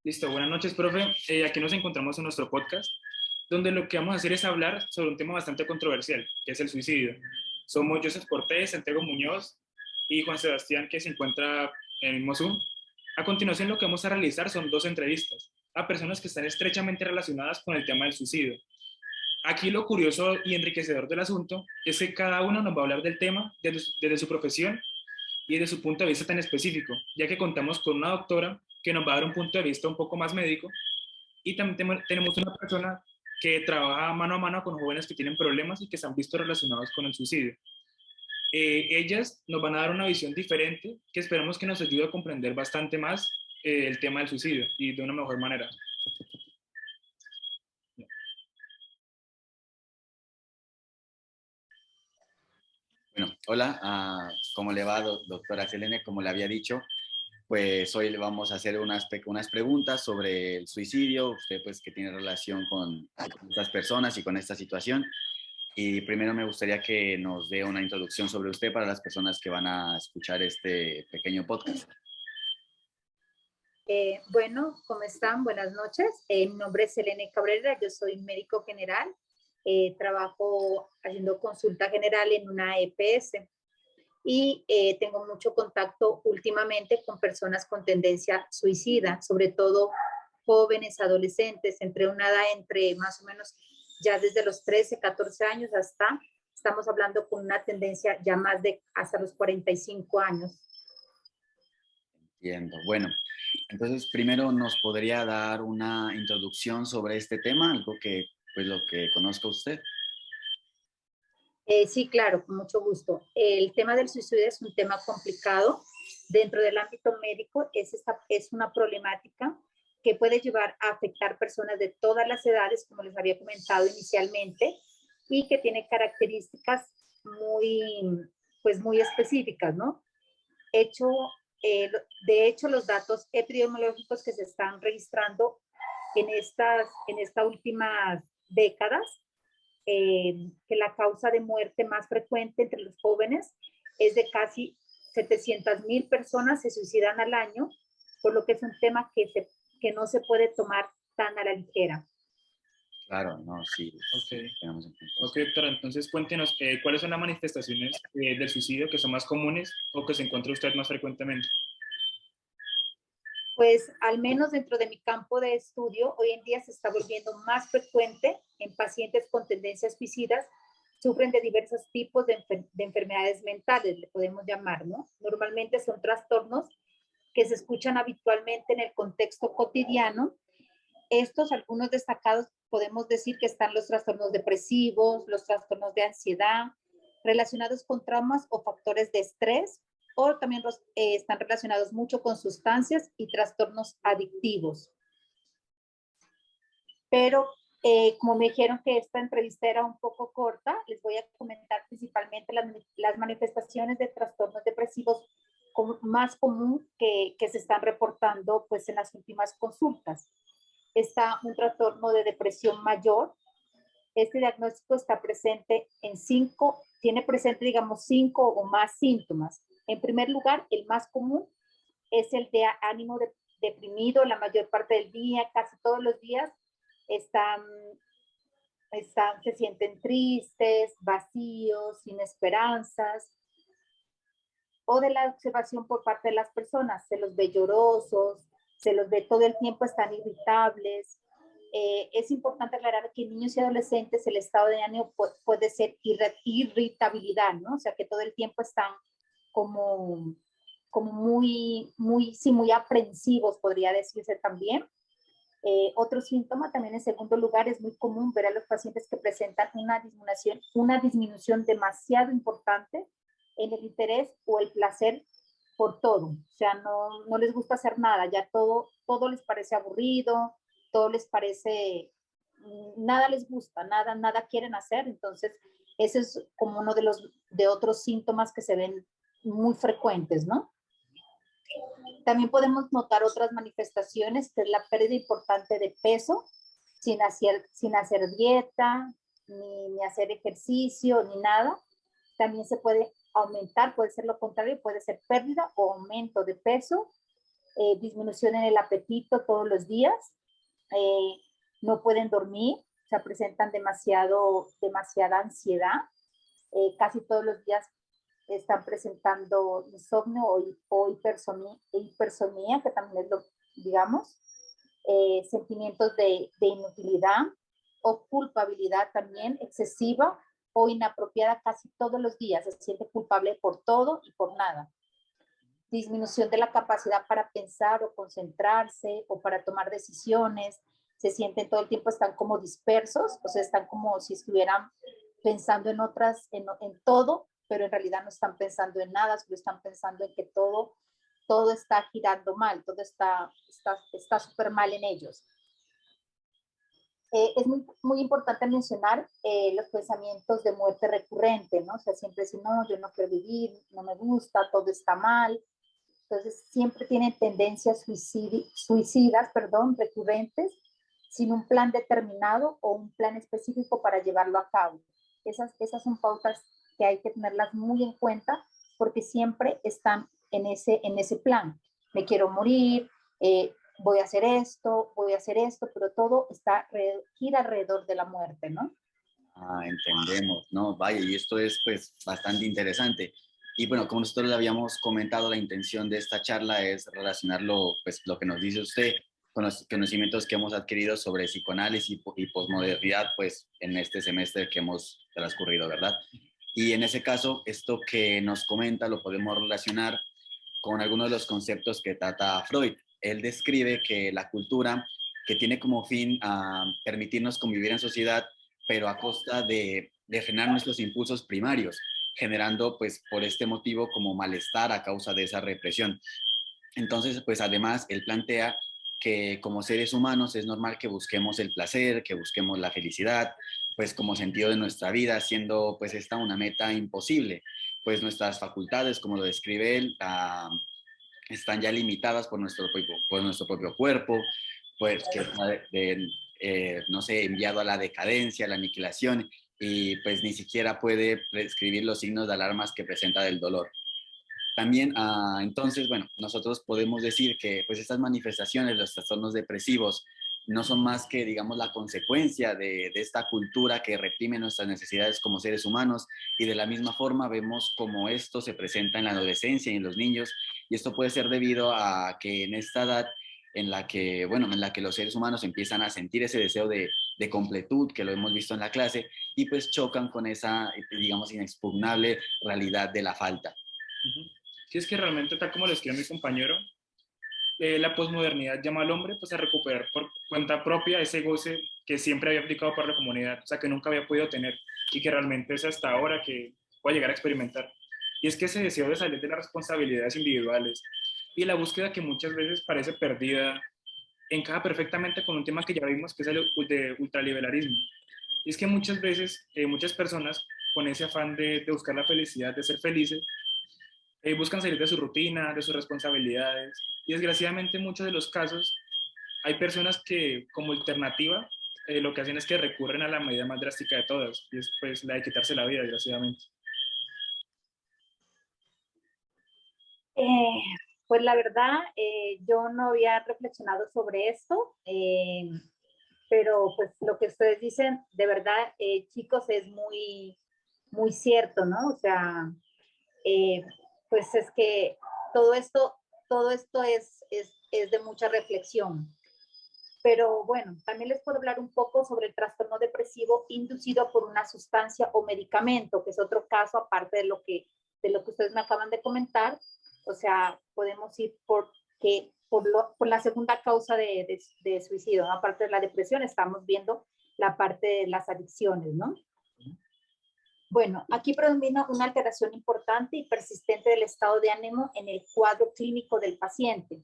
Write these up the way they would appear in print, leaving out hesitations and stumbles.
Listo, buenas noches, profe. Aquí nos encontramos en nuestro podcast, donde lo que vamos a hacer es hablar sobre un tema bastante controversial, que es el suicidio. Somos Joseph Cortés, Santiago Muñoz y Juan Sebastián, que se encuentra en el mismo Zoom. A continuación, lo que vamos a realizar son dos entrevistas a personas que están estrechamente relacionadas con el tema del suicidio. Aquí lo curioso y enriquecedor del asunto es que cada uno nos va a hablar del tema desde su profesión y desde su punto de vista tan específico, ya que contamos con una doctora que nos va a dar un punto de vista un poco más médico y también tenemos una persona que trabaja mano a mano con jóvenes que tienen problemas y que se han visto relacionados con el suicidio. Ellas nos van a dar una visión diferente que esperamos que nos ayude a comprender bastante más el tema del suicidio y de una mejor manera. Bueno, hola, ¿cómo le va, doctora Selene? Como le había dicho, pues hoy le vamos a hacer unas preguntas sobre el suicidio, usted pues que tiene relación con estas personas y con esta situación. Y primero me gustaría que nos dé una introducción sobre usted para las personas que van a escuchar este pequeño podcast. Bueno, ¿cómo están? Buenas noches. Mi nombre es Selene Cabrera, yo soy médico general, trabajo haciendo consulta general en una EPS y tengo mucho contacto últimamente con personas con tendencia suicida, sobre todo jóvenes, adolescentes, entre una edad entre más o menos ya desde los 13, 14 años hasta, estamos hablando con una tendencia ya más de hasta los 45 años. Entiendo. Bueno, entonces primero nos podría dar una introducción sobre este tema, algo que pues lo que conozca usted. Sí, claro, con mucho gusto. El tema del suicidio es un tema complicado. Dentro del ámbito médico es una problemática que puede llevar a afectar personas de todas las edades, como les había comentado inicialmente, y que tiene características muy específicas, ¿no? Hecho, de hecho, los datos epidemiológicos que se están registrando en estas últimas décadas que la causa de muerte más frecuente entre los jóvenes es de casi 700,000 personas se suicidan al año, por lo que es un tema que no se puede tomar tan a la ligera. Claro, no, sí. Ok, Tenemos en cuenta. ok, doctora, entonces cuéntenos cuáles son las manifestaciones del suicidio que son más comunes o que se encuentra usted más frecuentemente. Pues al menos dentro de mi campo de estudio, hoy en día se está volviendo más frecuente en pacientes con tendencias suicidas, sufren de diversos tipos de enfermedades mentales, le podemos llamar, ¿no? Normalmente son trastornos que se escuchan habitualmente en el contexto cotidiano. Estos, algunos destacados, podemos decir que están los trastornos depresivos, los trastornos de ansiedad, relacionados con traumas o factores de estrés, o también están relacionados mucho con sustancias y trastornos adictivos. Pero como me dijeron que esta entrevista era un poco corta, les voy a comentar principalmente las manifestaciones de trastornos depresivos más común que se están reportando pues, en las últimas consultas. Está un trastorno de depresión mayor. Este diagnóstico está presente tiene presente, digamos, 5 o más síntomas. En primer lugar, el más común es el de ánimo deprimido la mayor parte del día, casi todos los días se sienten tristes, vacíos, sin esperanzas, o de la observación por parte de las personas, se los ve llorosos, se los ve todo el tiempo, están irritables. Es importante aclarar que en niños y adolescentes el estado de ánimo puede ser irritabilidad, ¿no? O sea, que todo el tiempo están como sí, muy aprensivos, podría decirse también. Otro síntoma también en segundo lugar es muy común ver a los pacientes que presentan una disminución demasiado importante en el interés o el placer por todo. O sea, no les gusta hacer nada, ya todo les parece aburrido, todo les parece, nada les gusta, nada quieren hacer. Entonces, ese es como uno de otros síntomas que se ven muy frecuentes, ¿no? También podemos notar otras manifestaciones, que es la pérdida importante de peso, sin hacer dieta, ni hacer ejercicio, ni nada. También se puede aumentar, puede ser lo contrario, puede ser pérdida o aumento de peso. disminución en el apetito todos los días, no pueden dormir, o sea, presentan demasiada ansiedad, casi todos los días están presentando insomnio o hipersomía, que también es lo, digamos, sentimientos de inutilidad o culpabilidad también excesiva o inapropiada casi todos los días, se siente culpable por todo y por nada. Disminución de la capacidad para pensar o concentrarse o para tomar decisiones, se sienten todo el tiempo, están como dispersos, o sea, están como si estuvieran pensando en todo, pero en realidad no están pensando en nada, solo están pensando en que todo está girando mal, todo está súper mal en ellos. Es muy importante mencionar los pensamientos de muerte recurrente, ¿no? O sea, siempre dicen, no, yo no quiero vivir, no me gusta, todo está mal. Entonces, siempre tienen tendencias suicidas, recurrentes, sin un plan determinado o un plan específico para llevarlo a cabo. Esas son pautas que hay que tenerlas muy en cuenta porque siempre están en ese plan. Me quiero morir, voy a hacer esto, pero todo gira alrededor de la muerte, ¿no? Entendemos, ¿no? Vaya, y esto es pues bastante interesante. Y bueno, como nosotros le habíamos comentado, la intención de esta charla es relacionarlo, pues lo que nos dice usted, con los conocimientos que hemos adquirido sobre psicoanálisis y posmodernidad, pues en este semestre que hemos transcurrido, ¿verdad? Y en ese caso, esto que nos comenta lo podemos relacionar con algunos de los conceptos que trata Freud. Él describe que la cultura, que tiene como fin permitirnos convivir en sociedad, pero a costa de frenar nuestros impulsos primarios, generando pues por este motivo como malestar a causa de esa represión. Entonces, pues además él plantea que como seres humanos es normal que busquemos el placer, que busquemos la felicidad, pues como sentido de nuestra vida, siendo pues esta una meta imposible, pues nuestras facultades, como lo describe él, están ya limitadas por nuestro propio cuerpo, pues que está no sé, enviado a la decadencia, a la aniquilación, y pues ni siquiera puede prescribir los signos de alarmas que presenta del dolor. También, entonces, bueno, nosotros podemos decir que pues estas manifestaciones, los trastornos depresivos, no son más que, digamos, la consecuencia de esta cultura que reprime nuestras necesidades como seres humanos, y de la misma forma vemos cómo esto se presenta en la adolescencia y en los niños, y esto puede ser debido a que en esta edad en la que, bueno, en la que los seres humanos empiezan a sentir ese deseo de completud, que lo hemos visto en la clase, y pues chocan con esa, digamos, inexpugnable realidad de la falta. Sí, es que realmente, tal como lo escribe mi compañero, la posmodernidad llama al hombre pues, a recuperar por cuenta propia ese goce que siempre había aplicado para la comunidad, o sea, que nunca había podido tener y que realmente es hasta ahora que puede llegar a experimentar. Y es que ese deseo de salir de las responsabilidades individuales y la búsqueda que muchas veces parece perdida encaja perfectamente con un tema que ya vimos, que es el de ultraliberalismo. Y es que muchas veces, muchas personas con ese afán de buscar la felicidad, de ser felices, buscan salir de su rutina, de sus responsabilidades. Y desgraciadamente en muchos de los casos hay personas que como alternativa lo que hacen es que recurren a la medida más drástica de todas, y es pues la de quitarse la vida, desgraciadamente. Pues la verdad, yo no había reflexionado sobre esto, pero pues lo que ustedes dicen, de verdad, chicos, es muy cierto, ¿no? O sea, pues es que todo esto es de mucha reflexión. Pero bueno, también les puedo hablar un poco sobre el trastorno depresivo inducido por una sustancia o medicamento, que es otro caso aparte de lo que ustedes me acaban de comentar. O sea, podemos ir por la segunda causa de suicidio, ¿no? Aparte de la depresión, estamos viendo la parte de las adicciones, ¿no? Bueno, aquí predomina una alteración importante y persistente del estado de ánimo en el cuadro clínico del paciente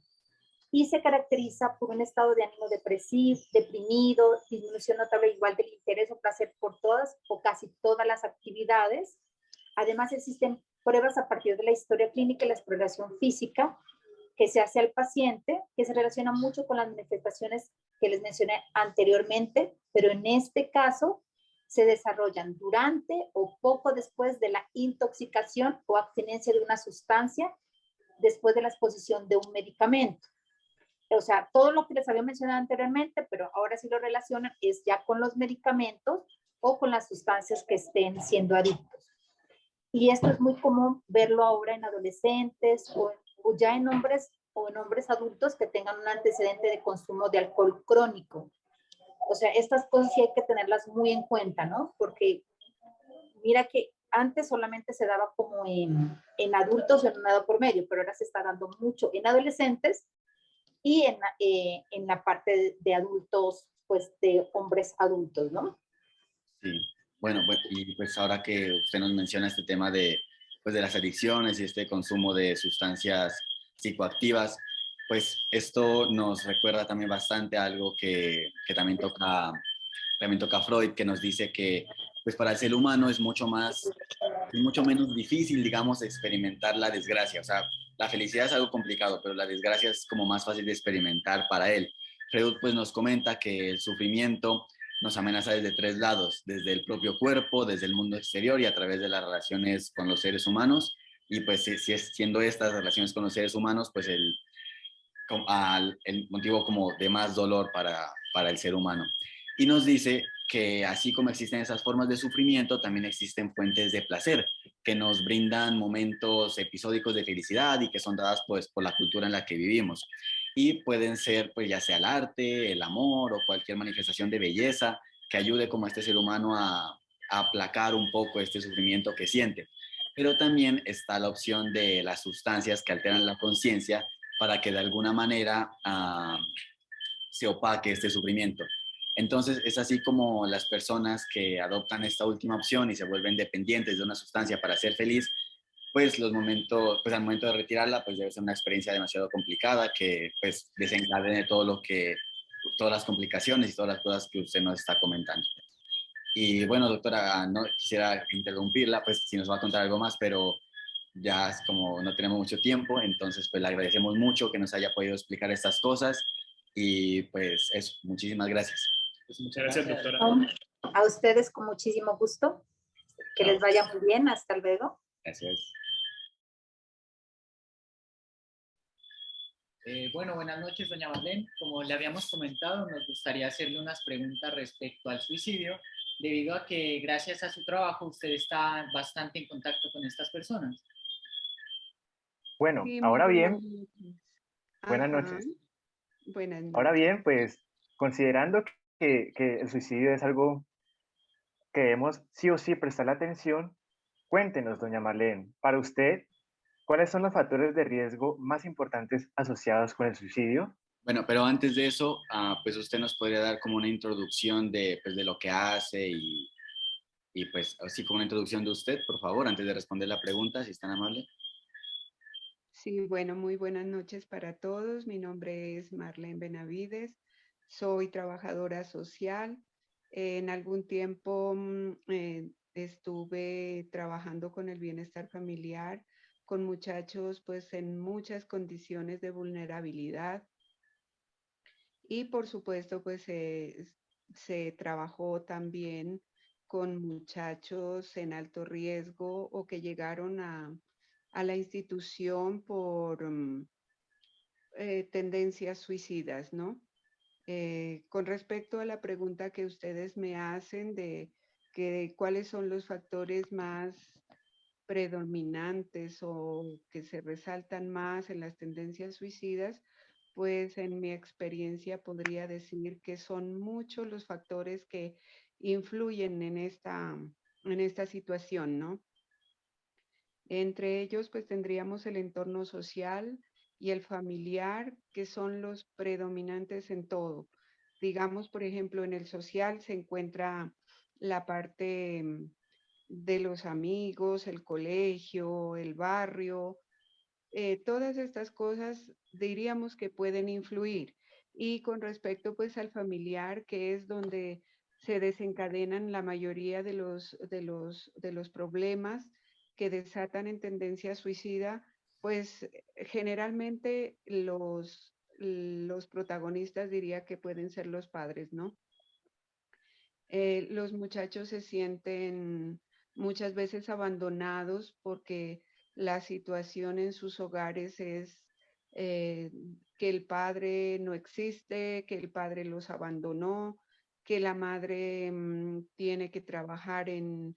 y se caracteriza por un estado de ánimo deprimido, disminución notable igual del interés o placer por todas o casi todas las actividades. Además, existen pruebas a partir de la historia clínica y la exploración física que se hace al paciente, que se relaciona mucho con las manifestaciones que les mencioné anteriormente, pero en este caso se desarrollan durante o poco después de la intoxicación o abstinencia de una sustancia, después de la exposición de un medicamento. O sea, todo lo que les había mencionado anteriormente, pero ahora sí lo relacionan, es ya con los medicamentos o con las sustancias que estén siendo adictos. Y esto es muy común verlo ahora en adolescentes o ya en hombres o en hombres adultos que tengan un antecedente de consumo de alcohol crónico. O sea, estas cosas sí hay que tenerlas muy en cuenta, ¿no? Porque mira que antes solamente se daba como en adultos o en una edad por medio, pero ahora se está dando mucho en adolescentes y en la parte de adultos, pues de hombres adultos, ¿no? Sí, bueno, y pues ahora que usted nos menciona este tema de, pues de las adicciones y este consumo de sustancias psicoactivas, pues esto nos recuerda también bastante a algo que también toca Freud, que nos dice que pues para el ser humano es mucho menos difícil, digamos, experimentar la desgracia. O sea, la felicidad es algo complicado, pero la desgracia es como más fácil de experimentar para él. Freud pues nos comenta que el sufrimiento nos amenaza desde tres lados, desde el propio cuerpo, desde el mundo exterior y a través de las relaciones con los seres humanos. Y pues si es siendo estas relaciones con los seres humanos, pues el motivo como de más dolor para el ser humano. Y nos dice que así como existen esas formas de sufrimiento, también existen fuentes de placer que nos brindan momentos episódicos de felicidad y que son dadas pues por la cultura en la que vivimos. Y pueden ser pues ya sea el arte, el amor o cualquier manifestación de belleza que ayude como a este ser humano a aplacar un poco este sufrimiento que siente. Pero también está la opción de las sustancias que alteran la conciencia para que de alguna manera se opaque este sufrimiento. Entonces es así como las personas que adoptan esta última opción y se vuelven dependientes de una sustancia para ser feliz, pues pues al momento de retirarla, pues debe ser una experiencia demasiado complicada que pues desencadene todas las complicaciones y todas las cosas que usted nos está comentando. Y bueno, doctora, no quisiera interrumpirla, pues si nos va a contar algo más, pero ya es como no tenemos mucho tiempo, entonces pues le agradecemos mucho que nos haya podido explicar estas cosas y pues eso, muchísimas gracias. Pues muchas gracias, doctora. A ustedes con muchísimo gusto. Que Chao. les vaya muy bien. Hasta luego. Gracias. Bueno, buenas noches, doña Marlene. Como le habíamos comentado, nos gustaría hacerle unas preguntas respecto al suicidio, debido a que gracias a su trabajo usted está bastante en contacto con estas personas. Bueno, Sí, muy ahora buenas bien, noches. buenas Ajá, noches. buenas Ahora noches. bien, pues considerando que el suicidio es algo que debemos sí o sí prestarle atención, cuéntenos, doña Marlene, para usted, ¿cuáles son los factores de riesgo más importantes asociados con el suicidio? Bueno, pero antes de eso, pues usted nos podría dar como una introducción pues, de lo que hace y pues así como una introducción de usted, por favor, antes de responder la pregunta, si es tan amable. Sí, bueno, muy buenas noches para todos. Mi nombre es Marlene Benavides. Soy trabajadora social. En algún tiempo estuve trabajando con el bienestar familiar, con muchachos pues en muchas condiciones de vulnerabilidad. Y por supuesto, pues se trabajó también con muchachos en alto riesgo o que llegaron a la institución por tendencias suicidas, ¿no? Con respecto a la pregunta que ustedes me hacen de que cuáles son los factores más predominantes o que se resaltan más en las tendencias suicidas, pues en mi experiencia podría decir que son muchos los factores que influyen en esta situación, ¿no? Entre ellos, pues tendríamos el entorno social y el familiar, que son los predominantes en todo. Digamos, por ejemplo, en el social se encuentra la parte de los amigos, el colegio, el barrio, todas estas cosas diríamos que pueden influir. Y con respecto pues al familiar, que es donde se desencadenan la mayoría de los problemas que desatan en tendencia suicida, pues generalmente los protagonistas diría que pueden ser los padres, ¿no? Los muchachos se sienten muchas veces abandonados porque la situación en sus hogares es eh, que el padre no existe, que el padre los abandonó, que la madre tiene que trabajar en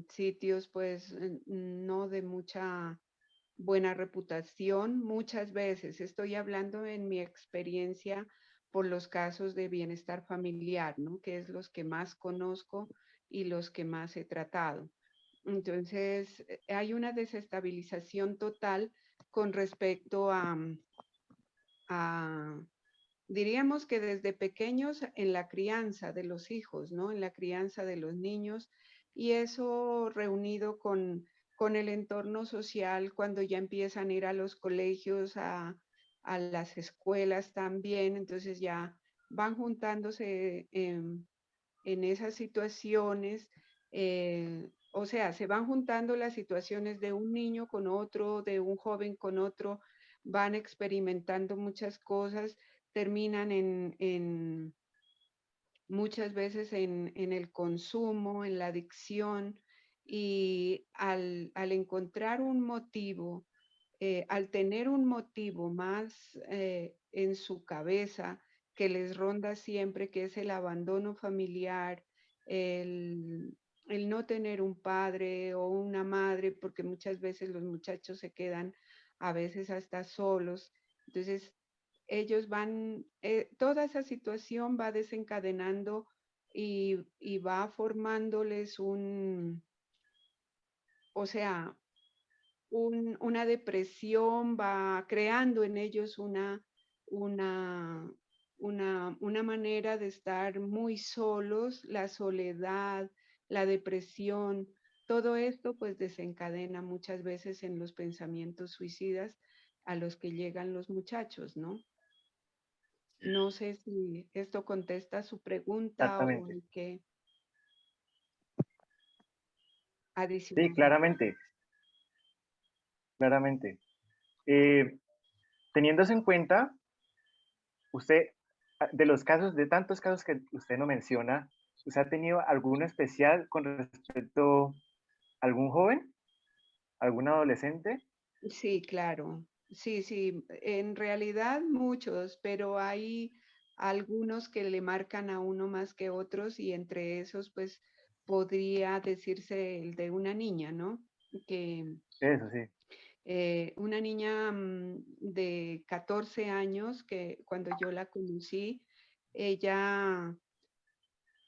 sitios pues no de mucha buena reputación. Muchas veces estoy hablando en mi experiencia por los casos de bienestar familiar, ¿no? Que es los que más conozco y los que más he tratado. Entonces, hay una desestabilización total con respecto a, diríamos que desde pequeños en la crianza de los hijos, ¿no? En la crianza de los niños, y eso reunido con el entorno social cuando ya empiezan a ir a los colegios, a las escuelas también, entonces ya van juntándose en esas situaciones, o sea, se van juntando las situaciones de un niño con otro, de un joven con otro, van experimentando muchas cosas, terminan muchas veces en el consumo, en la adicción, y al encontrar un motivo, al tener un motivo más en su cabeza que les ronda siempre, que es el abandono familiar, el no tener un padre o una madre, porque muchas veces los muchachos se quedan a veces hasta solos. Entonces, ellos van, toda esa situación va desencadenando y va formándoles o sea, una depresión, va creando en ellos una, una manera de estar muy solos, la soledad, la depresión, todo esto pues desencadena muchas veces en los pensamientos suicidas a los que llegan los muchachos, ¿no? No sé si esto contesta su pregunta o Exactamente. hay que Sí, adicionar. claramente, claramente. Eh, Teniendo eso en cuenta, usted, de los casos, de tantos casos que usted no menciona, ¿usted ha tenido alguno especial con respecto a algún joven, algún adolescente? Sí, claro. Sí, sí, en realidad muchos, pero hay algunos que le marcan a uno más que otros y entre esos pues podría decirse el de una niña, ¿no? Que Eso sí. una niña de 14 años que cuando yo la conocí, ella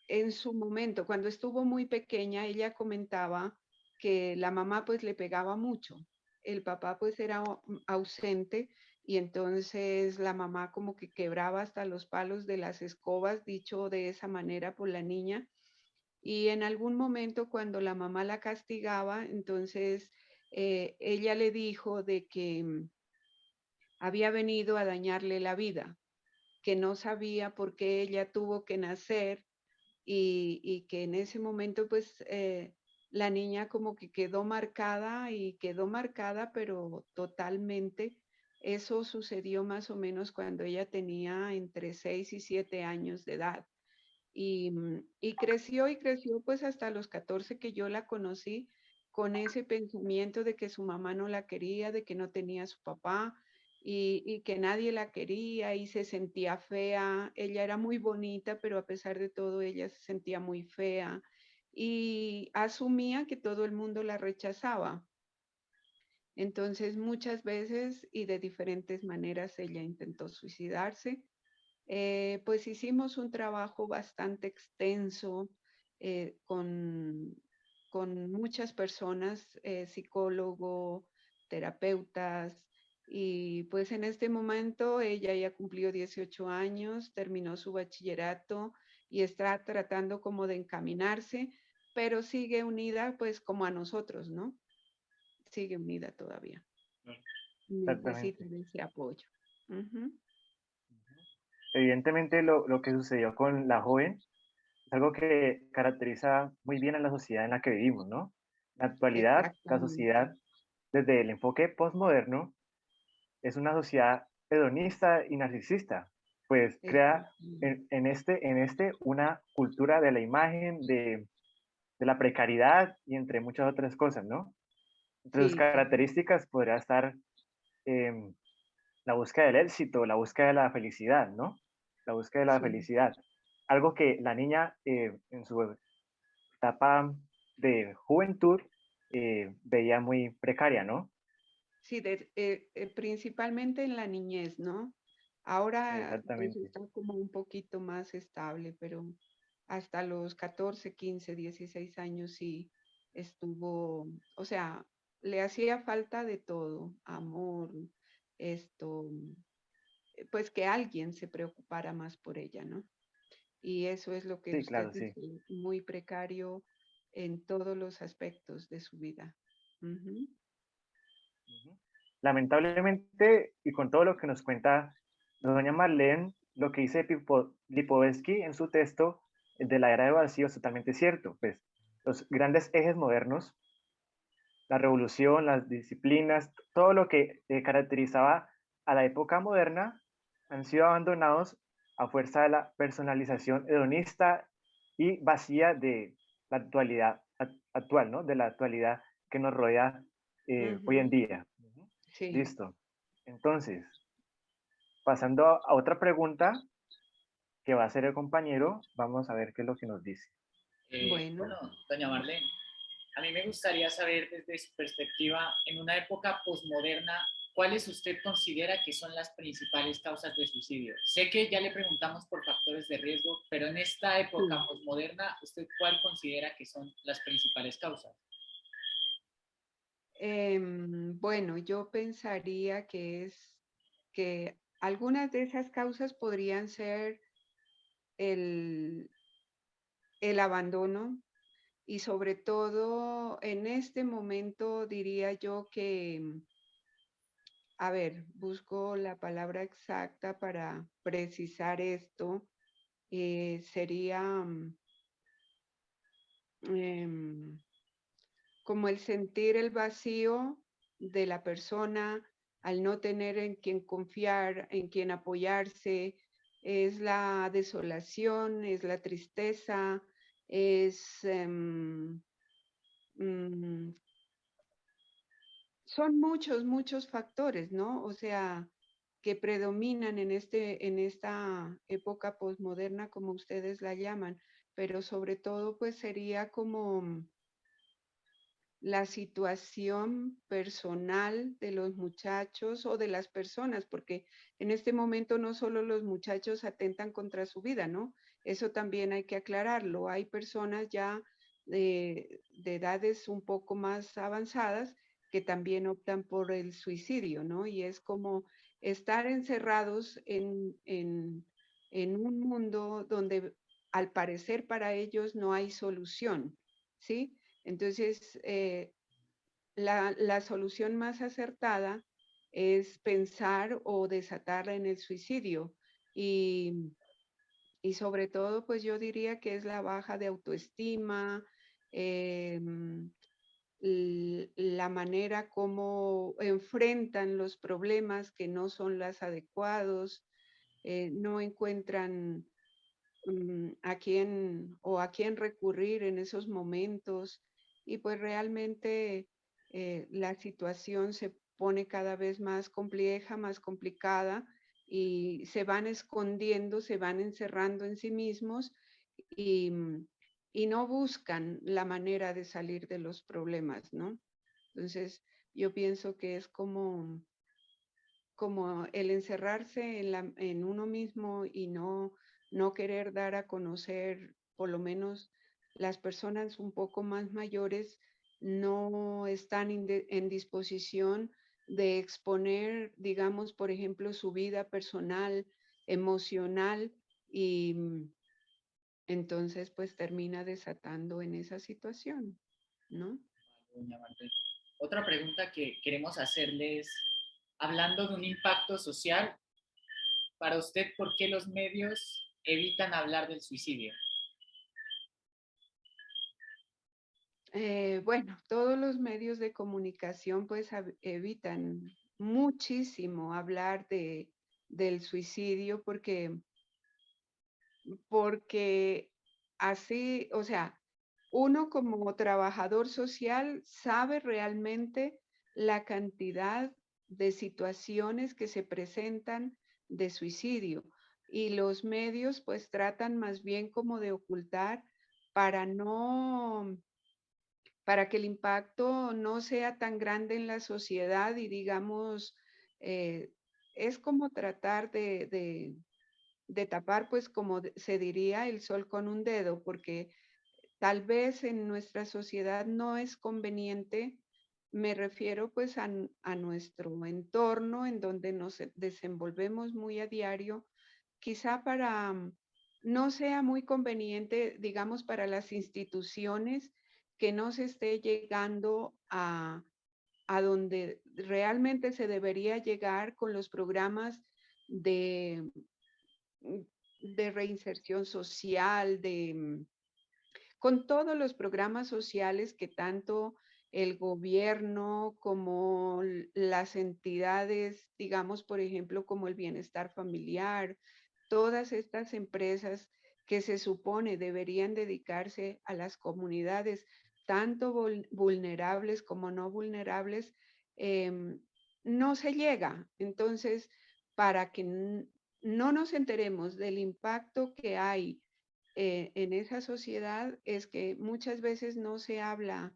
en su momento, cuando estuvo muy pequeña, ella comentaba que la mamá pues le pegaba mucho. El papá pues era ausente y entonces la mamá como que quebraba hasta los palos de las escobas, dicho de esa manera por la niña. Y en algún momento cuando la mamá la castigaba, entonces ella le dijo de que había venido a dañarle la vida, que no sabía por qué ella tuvo que nacer y que en ese momento pues la niña como que quedó marcada y quedó marcada pero totalmente. Eso sucedió más o menos cuando ella tenía entre 6 y 7 años de edad. Y creció y creció pues hasta los 14 que yo la conocí con ese pensamiento de que su mamá no la quería, de que no tenía a su papá y que nadie la quería y se sentía fea. Ella era muy bonita, pero a pesar de todo ella se sentía muy fea y asumía que todo el mundo la rechazaba. Entonces muchas veces y de diferentes maneras ella intentó suicidarse. Pues hicimos un trabajo bastante extenso con muchas personas, psicólogo, terapeutas, y pues en este momento ella ya cumplió 18 años, terminó su bachillerato y está tratando como de encaminarse, pero sigue unida pues como a nosotros, ¿no? Sigue unida todavía. Necesita Exactamente. de ese apoyo. Ujú. Evidentemente lo que sucedió con la joven es algo que caracteriza muy bien a la sociedad en la que vivimos, ¿no? En la actualidad, la Exactamente. sociedad, desde el enfoque postmoderno, es una sociedad hedonista y narcisista, pues crea Exactamente. en este una cultura de la imagen, de la precariedad y entre muchas otras cosas, ¿no? Entre sus Sí, características podría estar la búsqueda del éxito, la búsqueda de la felicidad, ¿no? La búsqueda de la Sí. felicidad. Algo que la niña en su etapa de juventud veía muy precaria, ¿no? Sí, principalmente en la niñez, ¿no? Ahora pues Exactamente. está como un poquito más estable, pero hasta los 14, 15, 16 años sí estuvo, o sea, le hacía falta de todo, amor, esto, pues que alguien se preocupara más por ella, ¿no? Y eso es lo que Sí, usted claro, sí. dice, muy precario en todos los aspectos de su vida. Ujú. Ujú. Lamentablemente, y con todo lo que nos cuenta doña Marlene, lo que dice Lipovetsky en su texto de la era de vacío es totalmente cierto. Pues los grandes ejes modernos, la revolución, las disciplinas, todo lo que caracterizaba a la época moderna han sido abandonados a fuerza de la personalización hedonista y vacía de la actualidad actual, ¿no? De la actualidad que nos rodea hoy en Ujú. día. Sí. Listo. Entonces, pasando a otra pregunta que va a hacer el compañero, vamos a ver qué es lo que nos dice. Bueno, Bueno, doña Marlene, a mí me gustaría saber desde su perspectiva, en una época posmoderna, ¿cuáles usted considera que son las principales causas de suicidio? Sé que ya le preguntamos por factores de riesgo, pero en esta época sí. posmoderna, ¿usted cuál considera que son las principales causas? Bueno, yo pensaría que es que algunas de esas causas podrían ser el, el abandono y sobre todo en este momento diría yo que, a ver, busco la palabra exacta para precisar esto, sería em, como el sentir el vacío de la persona al no tener en quien confiar, en quien apoyarse, es la desolación, es la tristeza, es mm, son muchos, muchos factores, ¿no? O sea, que predominan en esta época posmoderna, como ustedes la llaman, pero sobre todo, pues sería como la situación personal de los muchachos o de las personas, porque en este momento no solo los muchachos atentan contra su vida, ¿no? Eso también hay que aclararlo. Hay personas ya de edades un poco más avanzadas que también optan por el suicidio, ¿no? Y es como estar encerrados en un mundo donde al parecer para ellos no hay solución, ¿sí? Entonces, la solución más acertada es pensar o desatar en el suicidio. Y, y sobre todo, pues yo diría que es la baja de autoestima, la manera como enfrentan los problemas que no son las adecuados, no encuentran a quién o a quién recurrir en esos momentos y pues realmente la situación se pone cada vez más compleja, más complicada y se van escondiendo, se van encerrando en sí mismos y, y no buscan la manera de salir de los problemas, ¿no? Entonces, yo pienso que es como el encerrarse en uno mismo y no querer dar a conocer, por lo menos las personas un poco más mayores no están en disposición de exponer, digamos, por ejemplo, su vida personal, emocional y entonces pues termina desatando en esa situación, ¿no? Doña Marlene. Otra pregunta que queremos hacerle es, hablando de un impacto social, para usted, ¿por qué los medios evitan hablar del suicidio? Bueno, todos los medios de comunicación pues evitan muchísimo hablar del suicidio porque así, o sea, uno como trabajador social sabe realmente la cantidad de situaciones que se presentan de suicidio. Y los medios pues tratan más bien como de ocultar para no, para que el impacto no sea tan grande en la sociedad y digamos, eh, es como tratar de tapar, pues como se diría, el sol con un dedo, porque tal vez en nuestra sociedad no es conveniente, me refiero pues a nuestro entorno en donde nos desenvolvemos muy a diario, quizá para, no sea muy conveniente, digamos, para las instituciones que no se esté llegando a donde realmente se debería llegar con los programas de, de reinserción social, con todos los programas sociales que tanto el gobierno como las entidades, digamos, por ejemplo, como el bienestar familiar, todas estas empresas que se supone deberían dedicarse a las comunidades, tanto vulnerables como no vulnerables, eh, no se llega. Entonces, para que no nos enteremos del impacto que hay en esa sociedad, es que muchas veces no se habla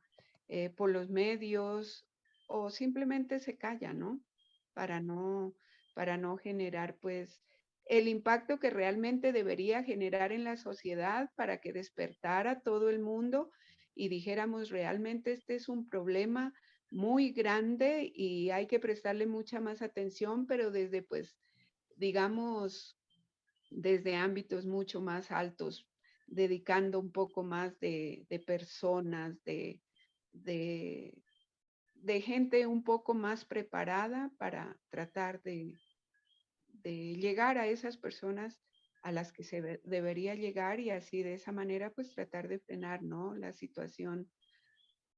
por los medios o simplemente se calla, ¿no? Para no, para no generar pues el impacto que realmente debería generar en la sociedad para que despertara todo el mundo y dijéramos realmente este es un problema muy grande y hay que prestarle mucha más atención, pero desde pues, digamos, desde ámbitos mucho más altos, dedicando un poco más de personas, de, de gente un poco más preparada para tratar de llegar a esas personas a las que se debería llegar y así de esa manera pues tratar de frenar, ¿no? La situación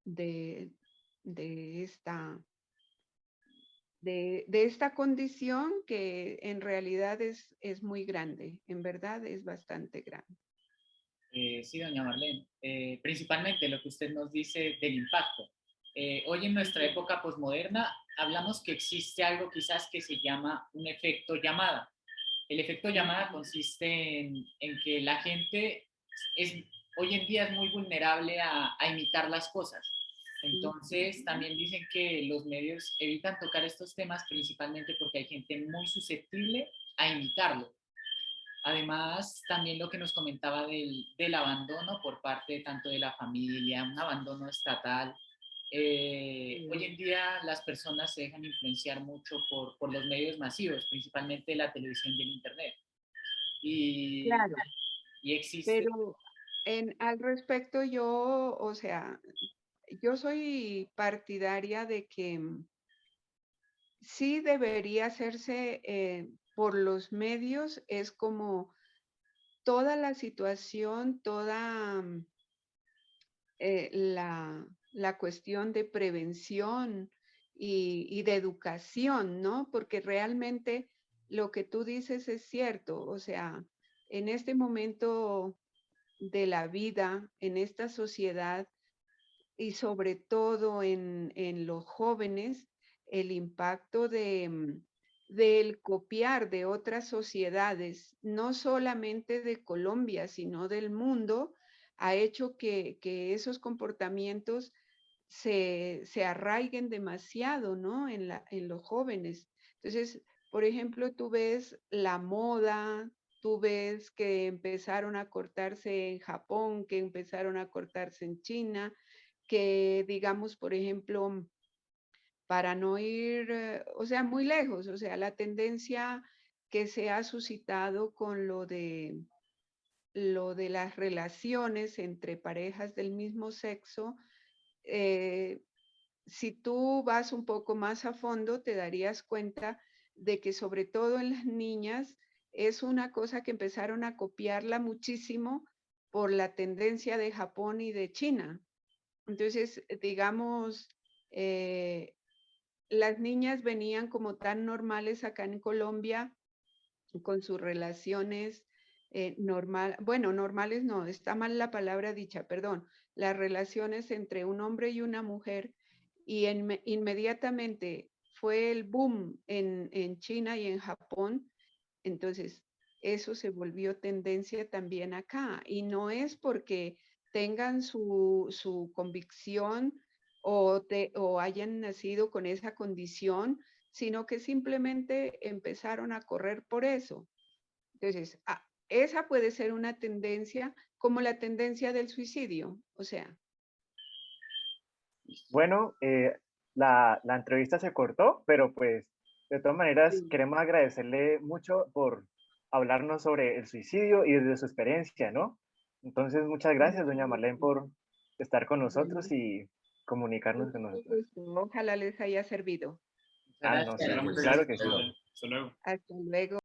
de, de esta de esta condición que en realidad es muy grande, en verdad es bastante grande. Sí, doña Marlene. Principalmente lo que usted nos dice del impacto. Hoy en nuestra época posmoderna hablamos que existe algo quizás que se llama un efecto llamada. El efecto llamada consiste en que la gente es, hoy en día es muy vulnerable a imitar las cosas. Entonces, también dicen que los medios evitan tocar estos temas principalmente porque hay gente muy susceptible a imitarlo. Además, también lo que nos comentaba del abandono por parte tanto de la familia, un abandono estatal. Hoy en día las personas se dejan influenciar mucho por los medios masivos, principalmente la televisión y el Internet. Y, Claro, y existe, pero al respecto yo, o sea, yo soy partidaria de que sí debería hacerse por los medios, es como toda la situación, toda la cuestión de prevención y de educación, ¿no? Porque realmente lo que tú dices es cierto, o sea, en este momento de la vida, en esta sociedad y sobre todo en los jóvenes, el impacto del copiar de otras sociedades, no solamente de Colombia, sino del mundo, ha hecho que esos comportamientos se arraiguen demasiado, ¿no? En los jóvenes. Entonces, por ejemplo, tú ves la moda, tú ves que empezaron a cortarse en Japón, que empezaron a cortarse en China, que digamos, por ejemplo, para no ir, o sea, muy lejos, o sea, la tendencia que se ha suscitado con lo de las relaciones entre parejas del mismo sexo, eh, si tú vas un poco más a fondo, te darías cuenta de que sobre todo en las niñas es una cosa que empezaron a copiarla muchísimo por la tendencia de Japón y de China. Entonces, digamos, eh, las niñas venían como tan normales acá en Colombia con sus relaciones bueno, normales no, está mal la palabra dicha, perdón, las relaciones entre un hombre y una mujer y inmediatamente fue el boom en China y en Japón, entonces eso se volvió tendencia también acá. Y no es porque tengan su convicción o hayan nacido con esa condición, sino que simplemente empezaron a correr por eso. Entonces, esa puede ser una tendencia como la tendencia del suicidio. O sea, Bueno, la entrevista se cortó, pero pues de todas maneras sí, queremos agradecerle mucho por hablarnos sobre el suicidio y desde su experiencia, ¿no? Entonces, muchas con gracias, mucho doña Marlene, gusto. por estar con Bueno, nosotros y con comunicarnos con mucho nosotros. gusto. Ojalá les haya servido. Muchas Ah, no, Bueno, gracias. sí, muchas claro gracias que por sí. todo. Hasta luego. Hasta luego.